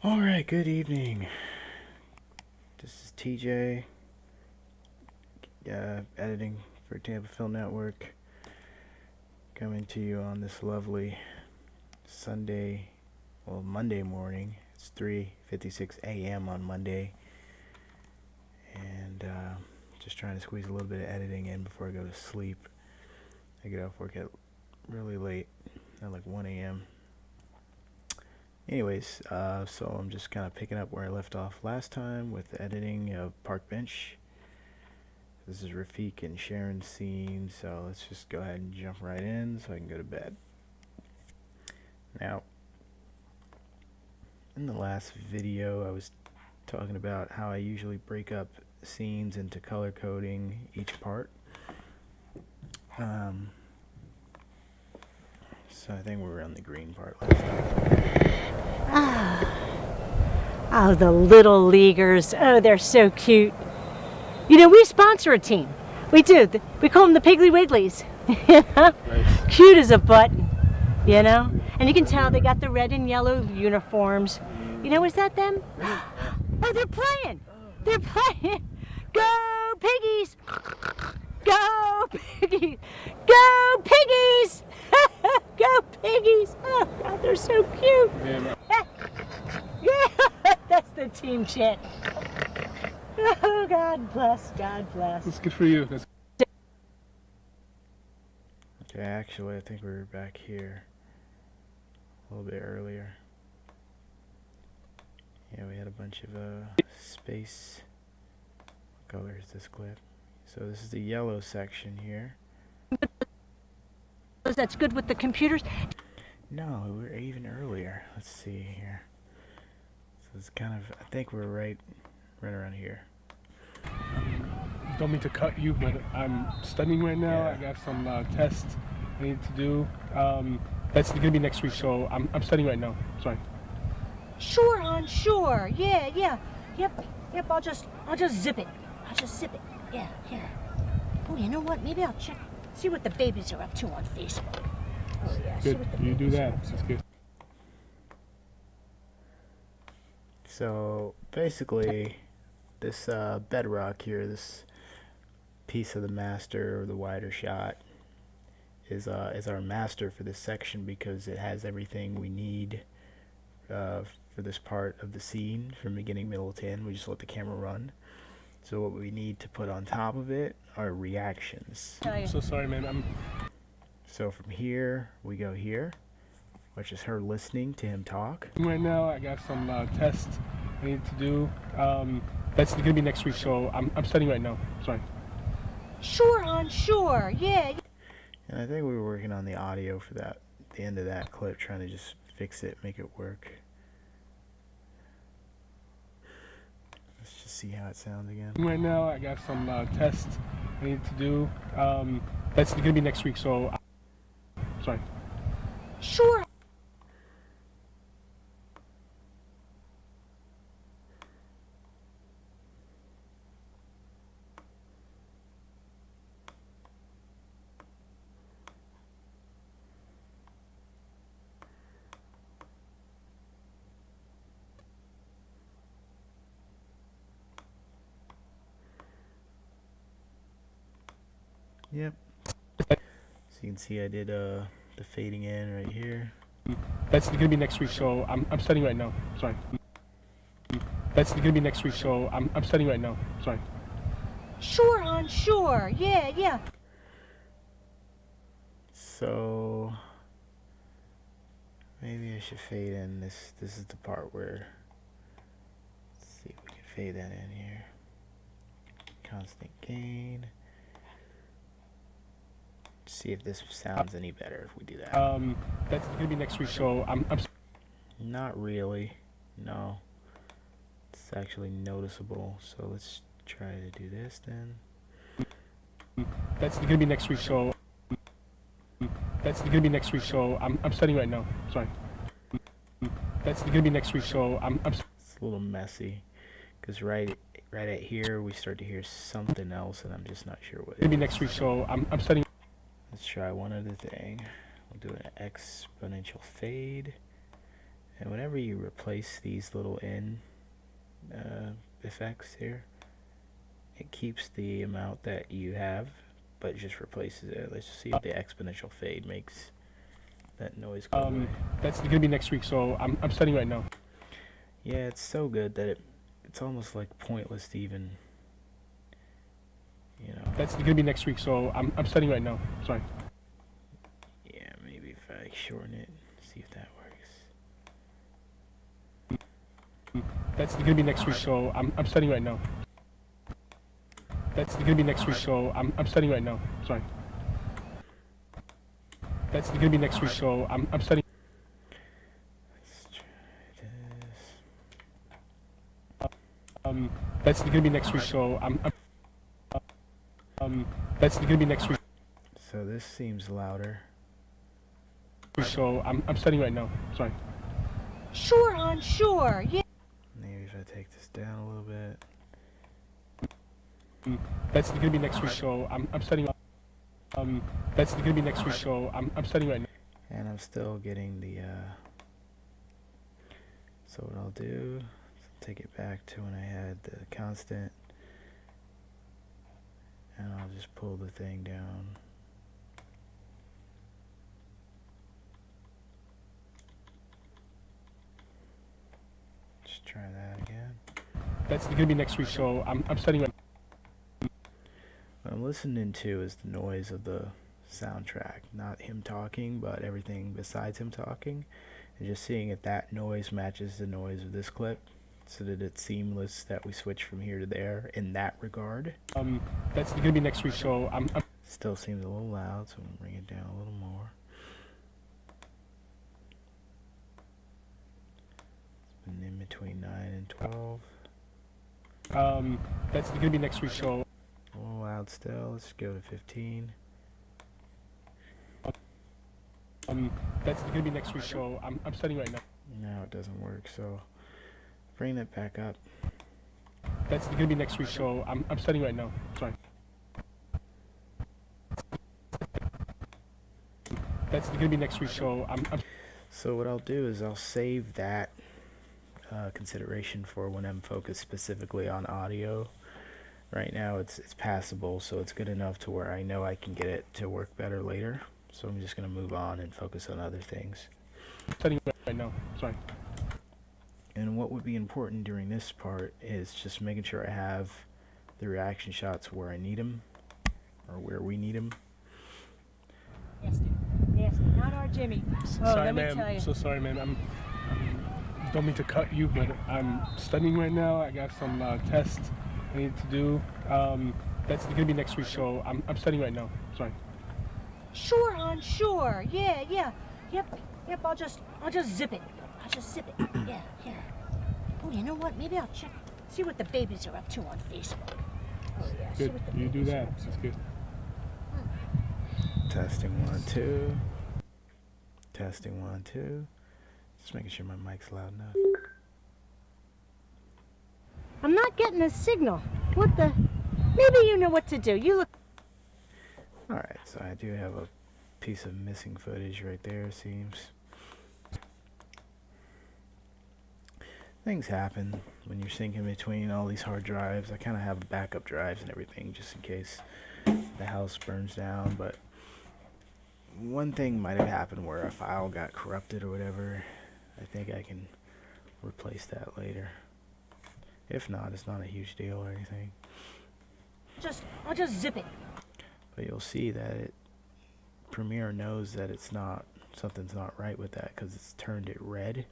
Alright, good evening. This is TJ, editing for Tampa Film Network, coming to you on this lovely Monday morning. It's 3:56 a.m. on Monday, and just trying to squeeze a little bit of editing in before I go to sleep. I get off work at really late, at like 1 a.m. Anyways, so I'm just kind of picking up where I left off last time with the editing of Park Bench. This is Rafik and Sharon's scene, so let's just go ahead and jump right in so I can go to bed. Now, in the last video, I was talking about how I usually break up scenes into color coding each part. So I think we were on the green part last time. Oh, the little leaguers. Oh, they're so cute. You know, we sponsor a team. We do. We call them the Piggly Wigglies. Nice. Cute as a button, you know? And you can tell they got the red and yellow uniforms. You know, is that them? Oh, they're playing. They're playing. Go Piggies! Go Piggies! Go Piggies! Go Piggies! Oh, God, they're so cute. Yeah, that's the team chant. Oh, God bless, God bless. That's good for you. Okay, actually, I think we were back here a little bit earlier. Yeah, we had a bunch of space. What color is this clip? So this is the yellow section here. That's good with the computers. No, we were even earlier. Let's see here. So it's kind of, I think we're right around here. Don't mean to cut you, but I'm studying right now. Yeah. I got some tests I need to do. That's gonna be next week, so I'm studying right now. Sorry. Sure, hon, sure. Yeah. Yep. I'll just zip it. I'll just zip it. Yeah. Oh, you know what? Maybe I'll see what the babies are up to on Facebook. Oh yeah. Good. You do that. That's good. So basically, this bedrock here, this piece of the master or the wider shot, is our master for this section because it has everything we need for this part of the scene from beginning, middle to end. We just let the camera run. So what we need to put on top of it are reactions. I'm so sorry, man. So from here, we go here, which is her listening to him talk. Right now, I got some tests I need to do. That's gonna be next week, so I'm studying right now. Sorry. Sure, hon, sure. Yeah. And I think we were working on the audio for that, the end of that clip, trying to just fix it, make it work. Let's just see how it sounds again. Right now, I got some tests I need to do. That's gonna be next week, so sorry. Sure. Yep. So you can see I did the fading in right here. That's gonna be next week, so I'm studying right now. Sorry. That's gonna be next week, so I'm studying right now. Sorry. Sure, hon, sure. Yeah. So maybe I should fade in this. This is the part where, let's see if we can fade that in here. Constant gain. See if this sounds any better if we do that. That's gonna be next week, so I'm Not really. No. It's actually noticeable. So let's try to do this then. That's gonna be next week, so that's gonna be next week, so I'm studying right now. Sorry. That's gonna be next week, so It's a little messy, because right at here we start to hear something else, and I'm just not sure what it is. Gonna be next week, so I'm studying. Let's try one other thing. We'll do an exponential fade, And whenever you replace these little in effects here, it keeps the amount that you have, but just replaces it. Let's see if the exponential fade makes that noise go away. That's gonna be next week, so I'm studying right now. Yeah, it's so good that it's almost like pointless to even, you know. That's gonna be next week, so I'm studying right now. Sorry. Yeah, maybe if I shorten it, see if that works. That's gonna be next week, so I'm studying right now. That's gonna be next week, so I'm studying right now. Sorry. That's gonna be next week, so I'm studying. Let's try this. That's gonna be next week, so that's gonna be next week, So this seems louder. so I'm studying right now. Sorry. Sure, hon, sure. Yeah. Maybe if I take this down a little bit. That's gonna be next week, so I'm studying. That's gonna be next week, so I'm studying right now. And I'm still getting the, so what I'll do is take it back to when I had the constant, and I'll just pull the thing down. Just try that again. That's gonna be next week, so I'm studying right now. What I'm listening to is the noise of the soundtrack, not him talking, but everything besides him talking, and just seeing if that noise matches the noise of this clip, so that it's seamless that we switch from here to there in that regard. That's gonna be next week, so I'm Still seems a little loud, so I'm gonna bring it down a little more. It's been in between 9 and 12. that's gonna be next week, so A little loud still. Let's go to 15. that's gonna be next week, so I'm studying right now. Now it doesn't work, so bring it back up. That's gonna be next week, so I'm studying right now. Sorry. That's gonna be next week, so I'm So what I'll do is I'll save that consideration for when I'm focused specifically on audio. Right now it's passable, so it's good enough to where I know I can get it to work better later. So I'm just going to move on and focus on other things. studying right now. Sorry. And what would be important during this part is just making sure I have the reaction shots where I need them, or where we need them. Nasty. Nasty. Not our Jimmy. Oh, Sorry, let me tell ma'am. you. So sorry, ma'am. I'm don't mean to cut you, but I'm studying right now. I got some tests I need to do. That's gonna be next week, so I'm studying right now. Sorry. Sure, hon, sure. Yeah, yeah. Yep, yep, I'll just zip it. I'll just zip it. Yeah, yeah. Oh, you know what? Maybe I'll see what the babies are up to on Facebook. Oh, yeah, see Good. what the You do babies are that. up to. That's good. Testing 1, 2. Testing 1, 2. Just making sure my mic's loud enough. I'm not getting a signal. What the? Maybe you know what to do. You look. Alright, so I do have a piece of missing footage right there, it seems. Things happen when you're syncing between all these hard drives. I kind of have backup drives and everything just in case the house burns down, but one thing might have happened where a file got corrupted or whatever. I think I can replace that later. If not, it's not a huge deal or anything. I'll just zip it. But you'll see that Premiere knows that something's not right with that, because it's turned it red.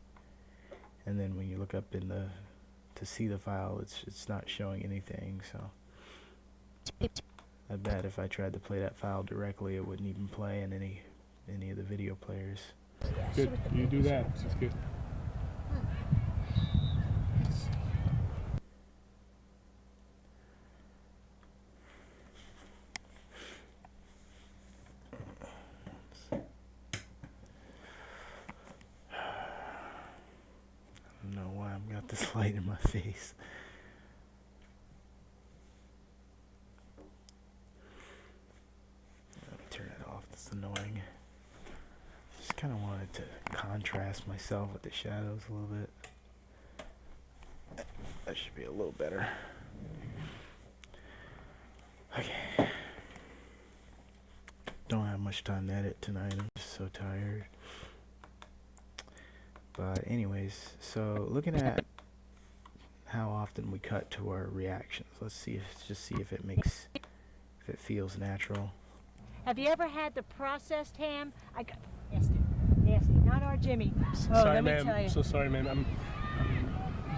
And then when you look up to see the file, it's not showing anything. So I bet if I tried to play that file directly, it wouldn't even play in any of the video players. Yeah, see Good. what the You do babies are that. up to. That's good. I don't know why I've got this light in my face. Let me turn it off. That's annoying. Just kind of wanted to contrast contrast myself with the shadows a little bit. That should be a little better. Okay. Don't have much time to edit tonight. I'm just so tired. But anyways, so looking at how often we cut to our reactions. Let's see if it feels natural. Have you ever had the processed ham? I got nasty, not our Jimmy. Sorry, let me tell ma'am. you. So sorry, ma'am. I'm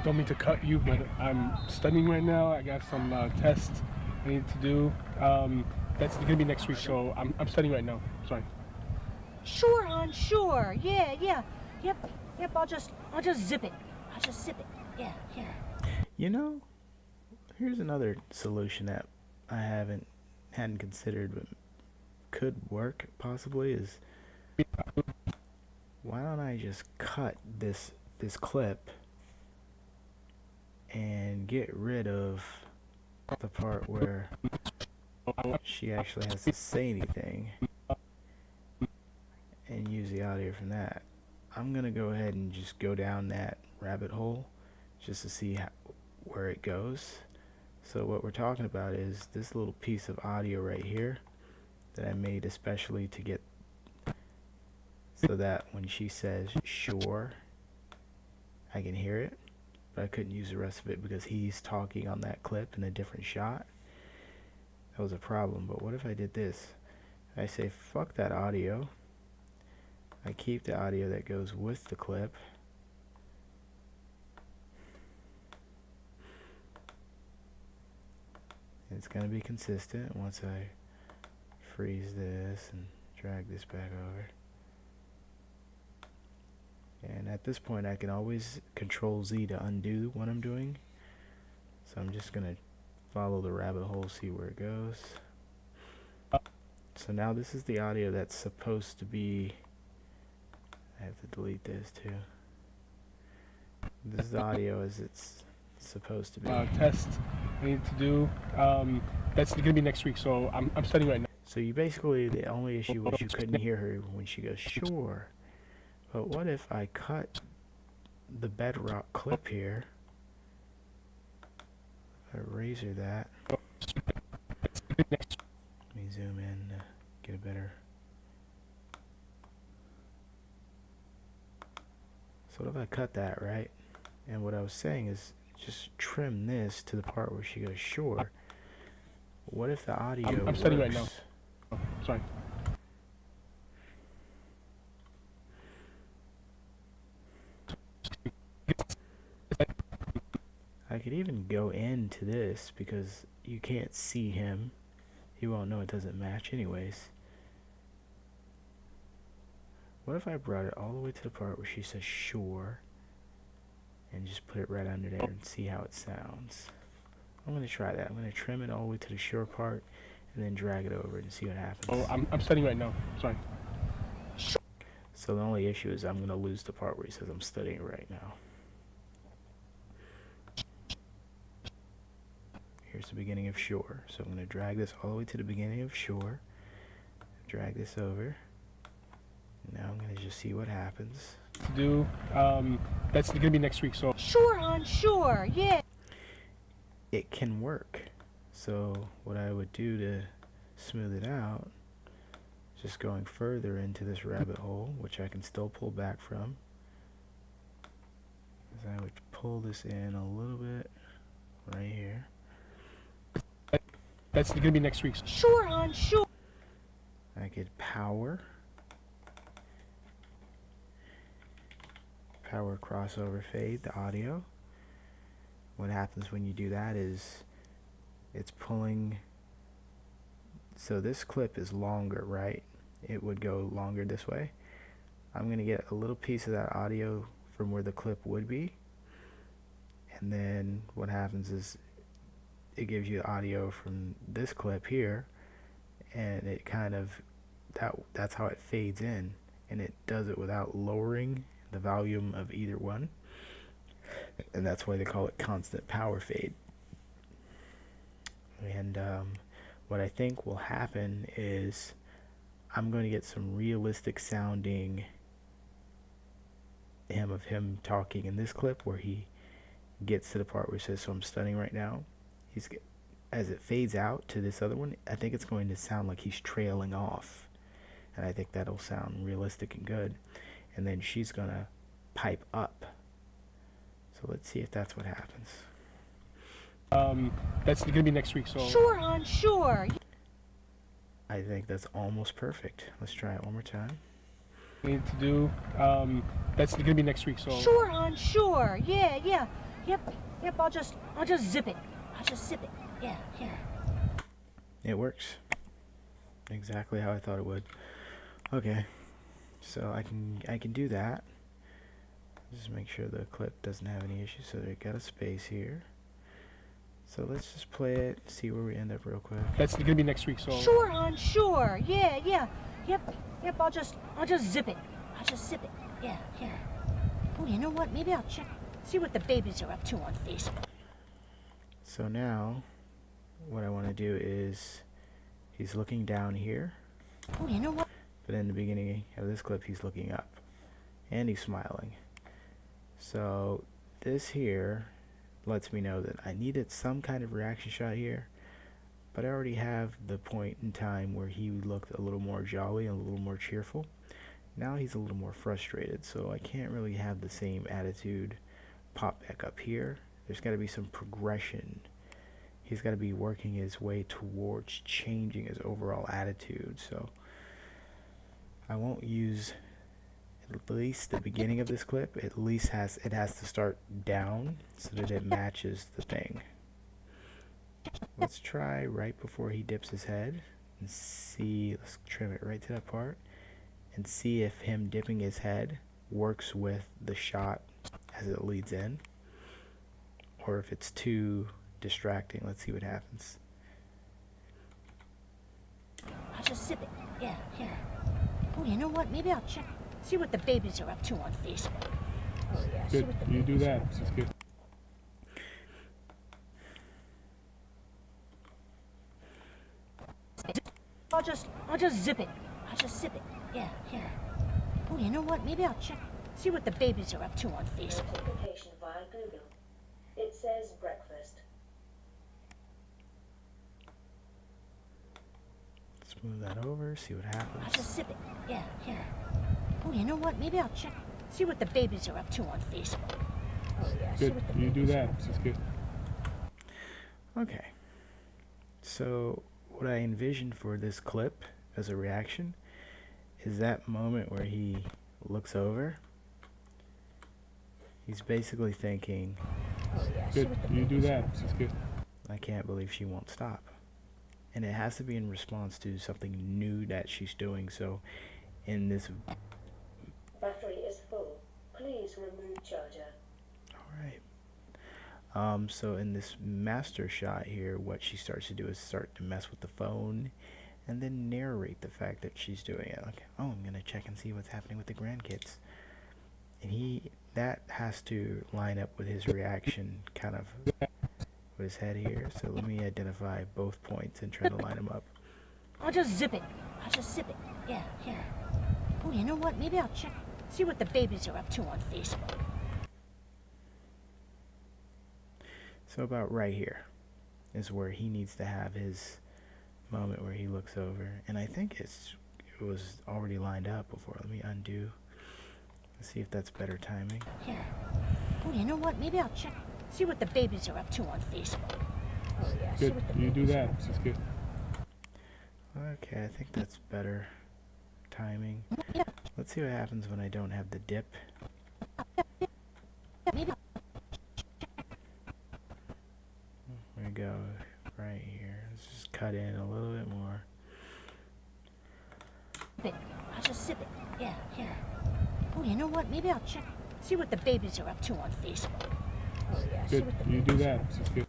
don't mean to cut you, but I'm studying right now. I got some tests I need to do. That's gonna be next week, so I'm studying right now. Sorry. Sure, hon, sure. Yeah. Yep. I'll just zip it. Yeah. You know, here's another solution that I hadn't considered but could work possibly is, why don't I just cut this clip and get rid of the part where she actually has to say anything and use the audio from that. I'm gonna go ahead and just go down that rabbit hole just to see where it goes. So what we're talking about is this little piece of audio right here that I made especially to get so that when she says sure, I can hear it, but I couldn't use the rest of it because he's talking on that clip in a different shot. That was a problem. But what if I did this? I say fuck that audio. I keep the audio that goes with the clip. It's going to be consistent once I freeze this and drag this back over. And at this point I can always Control Z to undo what I'm doing. So I'm just going to follow the rabbit hole, see where it goes. So now this is the audio that's supposed to be, I have to delete this too. This is the audio as it's supposed to be. Test I need to do. That's gonna be next week, so I'm studying right now. So you basically, the only issue was you couldn't hear her when she goes sure. But what if I cut the bedrock clip here? I razor that. Let me zoom in to get a better. So what if I cut that, right? And what I was saying is just trim this to the part where she goes sure. What if the audio I'm studying right works? now. Sorry. I could even go into this because you can't see him. He won't know it doesn't match anyways. What if I brought it all the way to the part where she says sure and just put it right under there and see how it sounds? I'm going to try that. I'm going to trim it all the way to the sure part and then drag it over and see what happens. Oh, I'm studying right now. Sorry. So the only issue is I'm going to lose the part where he says I'm studying right now. Here's the beginning of sure. So I'm going to drag this all the way to the beginning of sure. Drag this over. Now I'm going to just see what happens. To do. That's gonna be next week, so. Sure, hon, sure. Yeah. It can work. So what I would do to smooth it out, just going further into this rabbit hole, which I can still pull back from, is I would pull this in a little bit right here. That's gonna be next week. Sure, hon, sure. I could power crossover fade the audio. What happens when you do that is it's pulling, so this clip is longer, right? It would go longer this way. I'm going to get a little piece of that audio from where the clip would be, and then what happens is it gives you audio from this clip here, and it kind of, that's how it fades in, and it does it without lowering the volume of either one, and that's why they call it constant power fade. And what I think will happen is I'm going to get some realistic sounding of him talking in this clip where he gets to the part where he says, "So I'm stunning right now." As it fades out to this other one, I think it's going to sound like he's trailing off, and I think that'll sound realistic and good. And then she's gonna pipe up. So let's see if that's what happens. That's gonna be next week. So Sure, hon, sure. I think that's almost perfect. Let's try it one more time. need to do. That's gonna be next week. So Sure, hon, sure. Yeah, yeah. Yep, yep. I'll just zip it. I'll just zip it. Yeah, here. It works exactly how I thought it would. Okay, so I can do that. Just make sure the clip doesn't have any issues. So they got a space here. So let's just play it, see where we end up real quick. that's gonna be next week. So Sure, hon, sure. Yeah, yeah. Yep, yep. I'll just zip it. I'll just zip it. Yeah, here. Oh, you know what? Maybe I'll see what the babies are up to on Facebook. So now, what I want to do is, he's looking down here, Oh, you know what? but in the beginning of this clip, he's looking up, and he's smiling. So this here lets me know that I needed some kind of reaction shot here, but I already have the point in time where he looked a little more jolly and a little more cheerful. Now he's a little more frustrated, so I can't really have the same attitude pop back up here. There's got to be some progression. He's got to be working his way towards changing his overall attitude. So I won't use at least the beginning of this clip. At least it has to start down so that it matches the thing. Let's try right before he dips his head and see. Let's trim it right to that part and see if him dipping his head works with the shot as it leads in, or if it's too distracting. Let's see what happens. I'll just zip it. Yeah, here. Oh, you know what? Maybe I'll see what the babies are up to on Facebook. Oh, yeah. See good. what the You do babies that. are up to. That's good. I'll just zip it. I'll just zip it. Yeah, here. Oh, you know what? Maybe I'll see what the babies are up to on Facebook. Notification via Google. It says breakfast. Let's move that over, see what I'll happens. just zip it. Yeah, here. Oh, you know what? Maybe I'll see what the babies are up to on Facebook. Oh, yeah. See Good. what the You do babies are that. up to. That's good. Okay, so what I envisioned for this clip as a reaction is that moment where he looks over. He's basically thinking, Oh, yeah. See Good. what the You do babies are that. up to. That's good. I can't believe she won't stop. And it has to be in response to something new that she's doing. So in this, Battery is full. Please remove charger. alright. So in this master shot here, what she starts to do is start to mess with the phone and then narrate the fact that she's doing it. Like, oh, I'm gonna check and see what's happening with the grandkids. And that has to line up with his reaction, kind of with his head here. So let me identify both points and try to line them up. I'll just zip it. I'll just zip it. Yeah, here. Oh, you know what? Maybe I'll see what the babies are up to on Facebook. So about right here is where he needs to have his moment where he looks over. And I think it was already lined up before. Let me undo. Let's see if that's better timing. Here. Oh, you know what? Maybe I'll see what the babies are up to on Facebook. Oh, yeah. See Good. what the You do babies are that. up to. That's good. Okay, I think that's better timing. Yeah. Let's see what happens when I don't have the dip. Maybe There we go, right here. Let's just cut in a little bit more. I'll just zip it. Yeah, here. Oh, you know what? Maybe I'll see what the babies are up to on Facebook. Oh, yeah. See Good. what the You do babies are that. up to. That's good.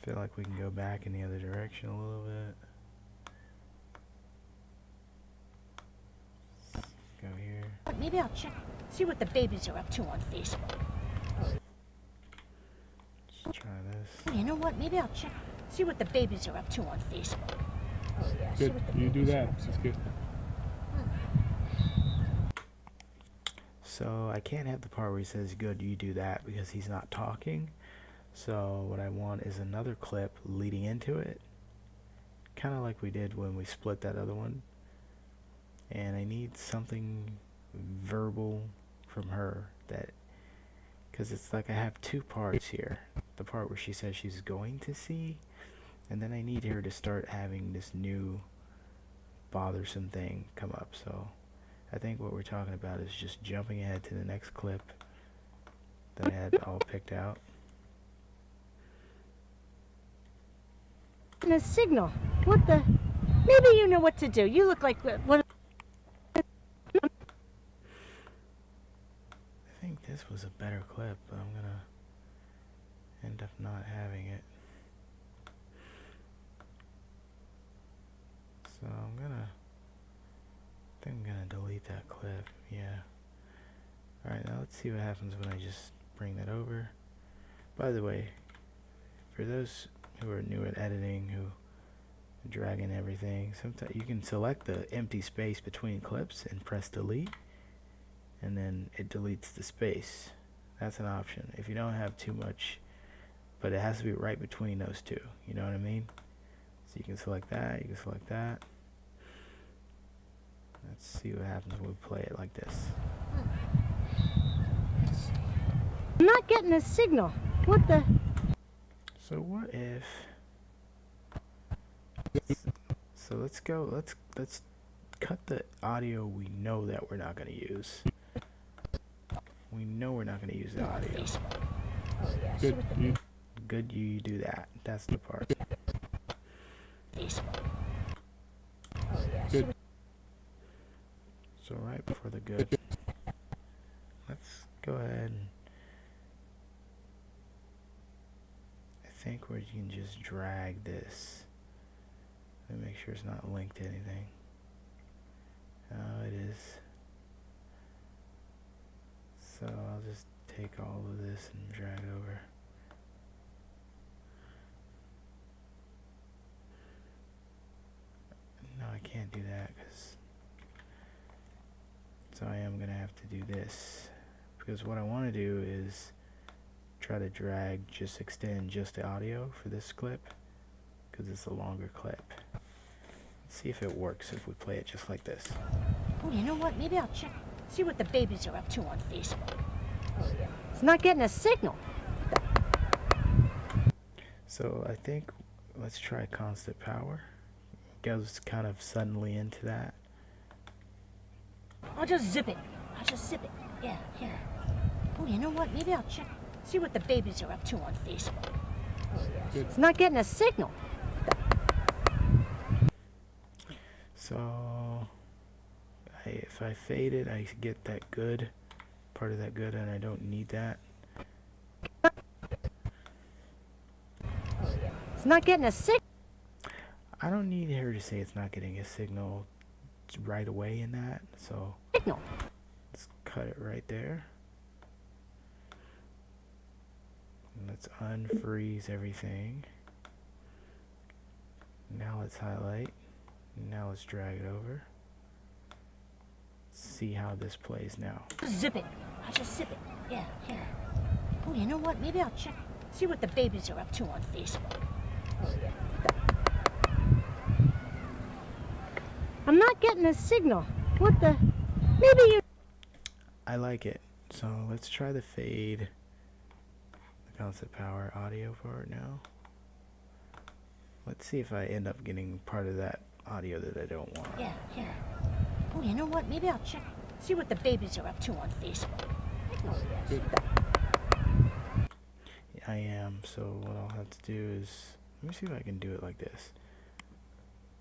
Feel like we can go back in the other direction a little bit. Go here. But maybe I'll see what the babies are up to on Facebook. Let's try this. Oh, you know what? Maybe I'll see what the babies are up to on Facebook. Oh, yeah. See Good. what the You do babies are that. up to. That's good. So I can't have the part where he says, good, you do that, because he's not talking. So what I want is another clip leading into it, kind of like we did when we split that other one. And I need something verbal from her, that, because it's like I have two parts here. The part where she says she's going to see, and then I need her to start having this new bothersome thing come up. So I think what we're talking about is just jumping ahead to the next clip that I had all picked out. And a signal. What the? Maybe you know what to do. You look like one. I think this was a better clip, but I'm gonna end up not having it. So I think I'm gonna delete that clip. Yeah. Alright, now let's see what happens when I just bring that over. By the way, for those who are new at editing, who are dragging everything, sometimes you can select the empty space between clips and press delete, and then it deletes the space. That's an option if you don't have too much, but it has to be right between those two, you know what I mean? So you can select that, you can select that. Let's see what happens when we play it like this. I'm not getting a signal. What the? So what if, so let's cut the audio we know that we're not going to use. We know we're not going to use the audio. Good, you do that. That's the part. Good. So right before the good, let's go ahead and I think where you can just drag this. Let me make sure it's not linked to anything. Oh, it is. So I'll just take all of this and drag it over. No, I can't do that, so I am gonna have to do this, because what I want to do is try to extend just the audio for this clip, because it's a longer clip. Let's see if it works if we play it just like this. Oh, you know what? Maybe I'll check. See what the babies are up to on Facebook. It's not getting a signal. So I think let's try constant power. Goes kind of suddenly into that. I'll just zip it. Yeah, here. Oh, you know what? Maybe I'll check. See what the babies are up to on Facebook. It's not getting a signal. So if I fade it, I get that good, part of that good, and I don't need that. It's not getting a signal. I don't need her to say it's not getting a signal right away in that, so let's cut it right there. And let's unfreeze everything. Now let's highlight. Now let's drag it over. See how this plays now. Zip it. I'll just zip it. Yeah, here. Oh, you know what? Maybe I'll check. See what the babies are up to on Facebook. I'm not getting a signal. What the? Maybe you. I like it. So let's try the fade, the constant power audio part now. Let's see if I end up getting part of that audio that I don't want. Yeah, here. Oh, you know what? Maybe I'll check. See what the babies are up to on Facebook. I am. So what I'll have to do is, let me see if I can do it like this.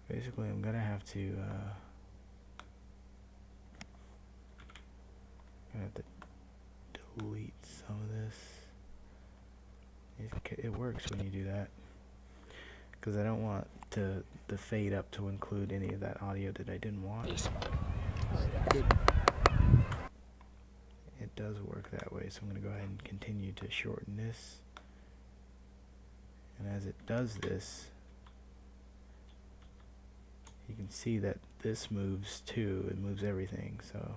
Basically, I'm gonna have to delete some of this. It works when you do that, because I don't want the fade up to include any of that audio that I didn't want. It does work that way, so I'm going to go ahead and continue to shorten this. And as it does this, you can see that this moves too. It moves everything, so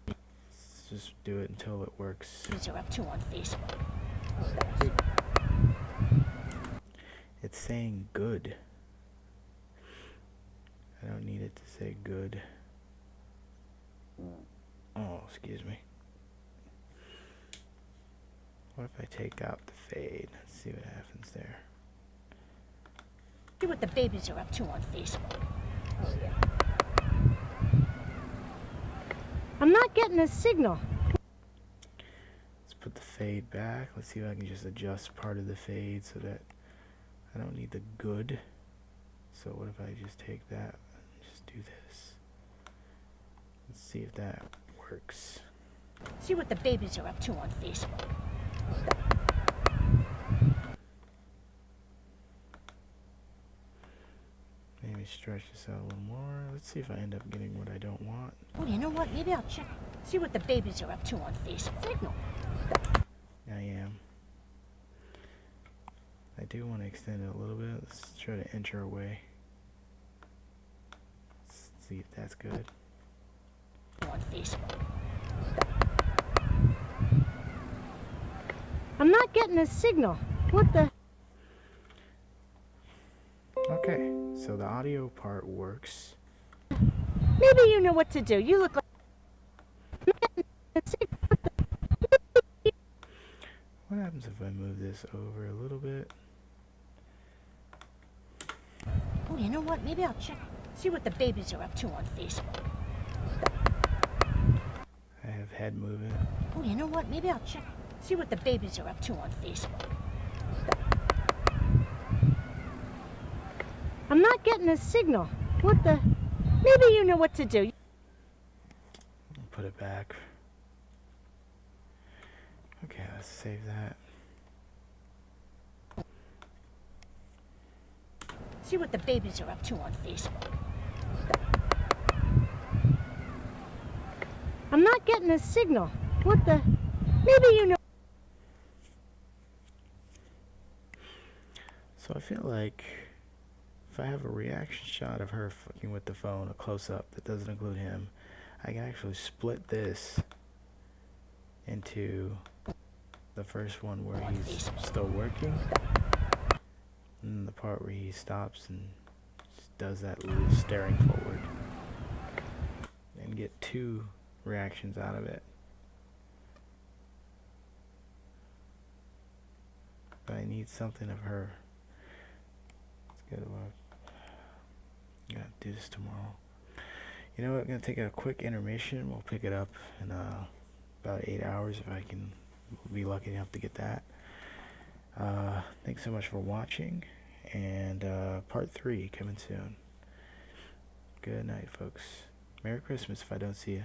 let's let's just do it until it works. These are up to on Facebook. It's saying good. I don't need it to say good. Oh, excuse me. What if I take out the fade? Let's see what happens there. See what the babies are up to on Facebook. I'm not getting a signal. Let's put the fade back. Let's see if I can just adjust part of the fade so that I don't need the good. So what if I just take that and just do this? Let's see if that works. See what the babies are up to on Facebook. Maybe stretch this out a little more. Let's see if I end up getting what I don't want. Oh, you know what? Maybe I'll check. See what the babies are up to on Facebook. Signal. I am. I do want to extend it a little bit. Let's try to inch our way. Let's see if that's good. On Facebook. I'm not getting a signal. What the? Okay, so the audio part works. Maybe you know what to do. You look like. What happens if I move this over a little bit? Oh, you know what? Maybe I'll check. See what the babies are up to on Facebook. I have head moving. Oh, you know what? Maybe I'll check. See what the babies are up to on Facebook. I'm not getting a signal. What the? Maybe you know what to do. Put it back. Okay, let's save that. See what the babies are up to on Facebook. I'm not getting a signal. What the? Maybe you know. So I feel like if I have a reaction shot of her fucking with the phone, a close-up that doesn't include him, I can actually split this into the first one where he's still working, and the part where he stops and just does that little staring forward, and get two reactions out of it. But I need something of her. Let's go to work. I'm gonna do this tomorrow. You know what? I'm gonna take a quick intermission. We'll pick it up in about 8 hours if I can be lucky enough to get that. Thanks so much for watching, and part 3 coming soon. Good night, folks. Merry Christmas if I don't see you.